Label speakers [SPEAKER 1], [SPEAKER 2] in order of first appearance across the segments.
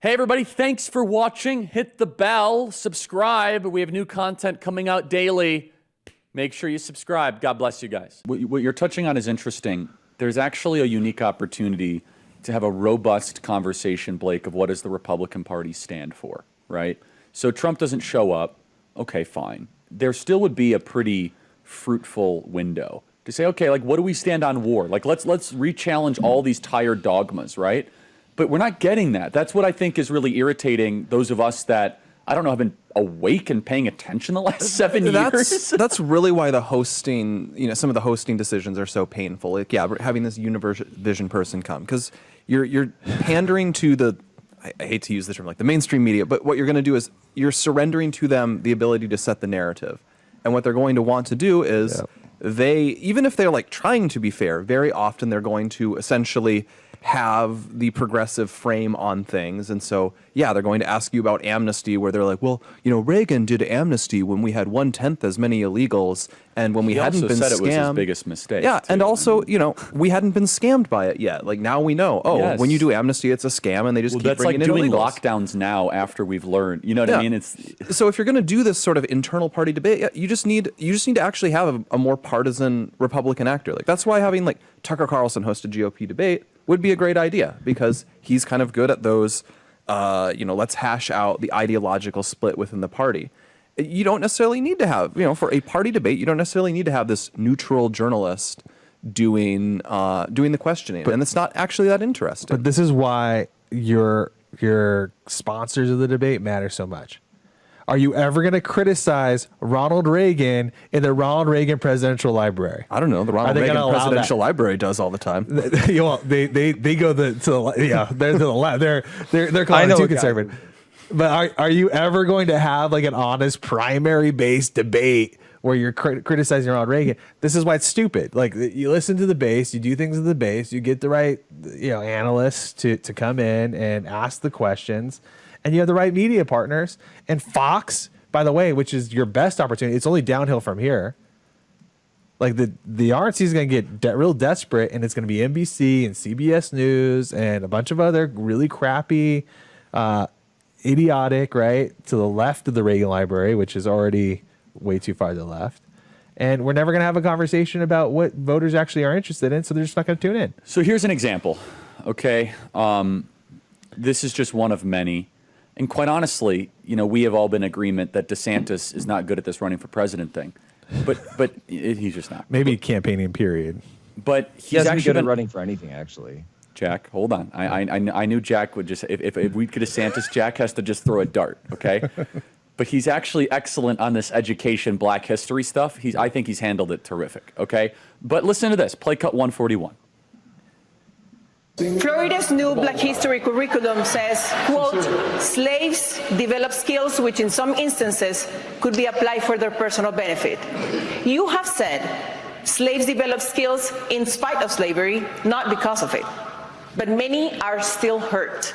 [SPEAKER 1] Hey, everybody, thanks for watching. Hit the bell, subscribe. We have new content coming out daily. Make sure you subscribe. God bless you guys. What you're touching on is interesting. There's actually a unique opportunity to have a robust conversation, Blake, of what does the Republican Party stand for, right? So Trump doesn't show up. Okay, fine. There still would be a pretty fruitful window to say, okay, like, what do we stand on war? Like, let's re-challenge all these tired dogmas, right? But we're not getting that. That's what I think is really irritating those of us that, I don't know, have been awake and paying attention the last 7 years.
[SPEAKER 2] That's really why the hosting, some of the hosting decisions are so painful. Like, yeah, having this Univision person come, because you're pandering to the, I hate to use the term, like the mainstream media, but what you're going to do is you're surrendering to them the ability to set the narrative. And what they're going to want to do is even if they're like trying to be fair, very often they're going to essentially have the progressive frame on things. And so, yeah, they're going to ask you about amnesty, where they're like, well, Reagan did amnesty when we had 1/10 as many illegals, and when we hadn't been
[SPEAKER 1] said
[SPEAKER 2] scammed.
[SPEAKER 1] It was his biggest mistake.
[SPEAKER 2] Yeah, and also, we hadn't been scammed by it yet. Like, now we know, when you do amnesty, it's a scam, and they just keep bringing in illegals.
[SPEAKER 1] That's like doing lockdowns now after we've learned. You know what I mean?
[SPEAKER 2] So if you're going to do this sort of internal party debate, you just need to actually have a more partisan Republican actor. Like, that's why having like Tucker Carlson host a GOP debate would be a great idea, because he's kind of good at those, let's hash out the ideological split within the party. You don't necessarily need to have, for a party debate, you don't necessarily need to have this neutral journalist doing the questioning, and it's not actually that interesting.
[SPEAKER 3] But this is why your sponsors of the debate matter so much. Are you ever going to criticize Ronald Reagan in the Ronald Reagan Presidential Library?
[SPEAKER 2] I don't know. The Ronald Reagan Presidential Library does all the time.
[SPEAKER 3] They go they're to the left. They're calling it too conservative. But are you ever going to have like an honest primary based debate where you're criticizing Ronald Reagan? This is why it's stupid. Like, you listen to the base, you do things at the base, you get the right analysts to come in and ask the questions, and you have the right media partners. And Fox, by the way, which is your best opportunity, it's only downhill from here. Like, the RNC is going to get real desperate, and it's going to be NBC and CBS News and a bunch of other really crappy, idiotic, right, to the left of the Reagan Library, which is already way too far to the left. And we're never going to have a conversation about what voters actually are interested in, so they're just not going to tune in.
[SPEAKER 1] So here's an example, okay? This is just one of many. And quite honestly, we have all been in agreement that DeSantis is not good at this running for president thing. But he's just not.
[SPEAKER 3] Maybe campaigning, period.
[SPEAKER 1] But
[SPEAKER 4] he's actually good at running for anything, actually.
[SPEAKER 1] Jack, hold on. I knew Jack would just, if we get DeSantis, Jack has to just throw a dart, okay? But he's actually excellent on this education, Black history stuff. I think he's handled it terrific, okay? But listen to this, play cut 141.
[SPEAKER 5] Florida's new Black history curriculum says, quote, slaves develop skills which in some instances could be applied for their personal benefit. You have said slaves develop skills in spite of slavery, not because of it. But many are still hurt.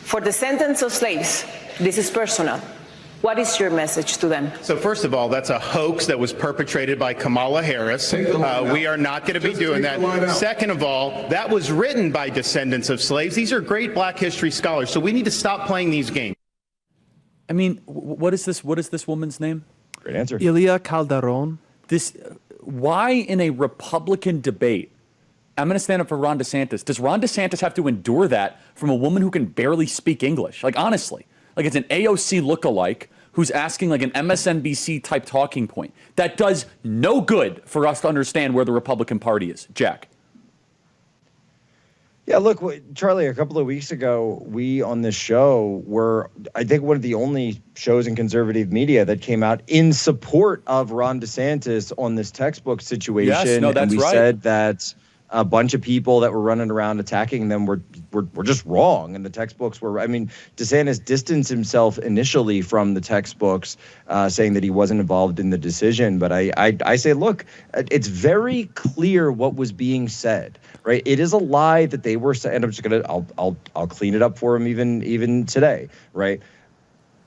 [SPEAKER 5] For descendants of slaves, this is personal. What is your message to them?
[SPEAKER 6] So first of all, that's a hoax that was perpetrated by Kamala Harris. We are not going to be doing that. Second of all, that was written by descendants of slaves. These are great Black history scholars, so we need to stop playing these games.
[SPEAKER 1] I mean, what is this woman's name?
[SPEAKER 4] Great answer.
[SPEAKER 2] Ilia Calderon.
[SPEAKER 1] Why in a Republican debate, I'm going to stand up for Ron DeSantis. Does Ron DeSantis have to endure that from a woman who can barely speak English? Like, honestly. Like, it's an AOC lookalike who's asking like an MSNBC type talking point. That does no good for us to understand where the Republican Party is. Jack.
[SPEAKER 4] Yeah, look, Charlie, a couple of weeks ago, we on this show were, I think, one of the only shows in conservative media that came out in support of Ron DeSantis on this textbook situation.
[SPEAKER 1] Yes, no, that's
[SPEAKER 4] and we
[SPEAKER 1] right.
[SPEAKER 4] said that a bunch of people that were running around attacking them were just wrong. And the textbooks were, DeSantis distanced himself initially from the textbooks, saying that he wasn't involved in the decision. But I say, look, it's very clear what was being said, right? It is a lie that they were saying, and I'm just I'll clean it up for him even today, right?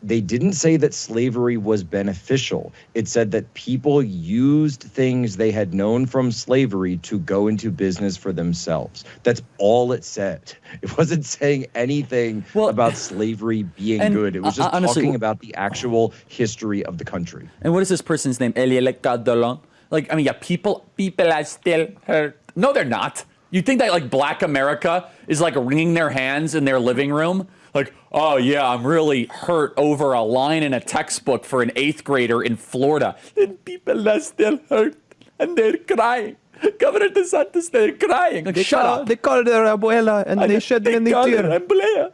[SPEAKER 4] they didn't say that slavery was beneficial. It said that people used things they had known from slavery to go into business for themselves. That's all it said. It wasn't saying anything about slavery being good. It was just
[SPEAKER 1] honestly,
[SPEAKER 4] talking about the actual history of the country.
[SPEAKER 1] And what is this person's name? Elie Cadolon. Like, I mean, yeah, people are still hurt. No, they're not. You think that like Black America is like wringing their hands in their living room? Like, oh yeah, I'm really hurt over a line in a textbook for an 8th grader in Florida. And people are still hurt and they're crying. Governor DeSantis, they're crying. Like, shut up.
[SPEAKER 2] They called her abuela and they shed many tears.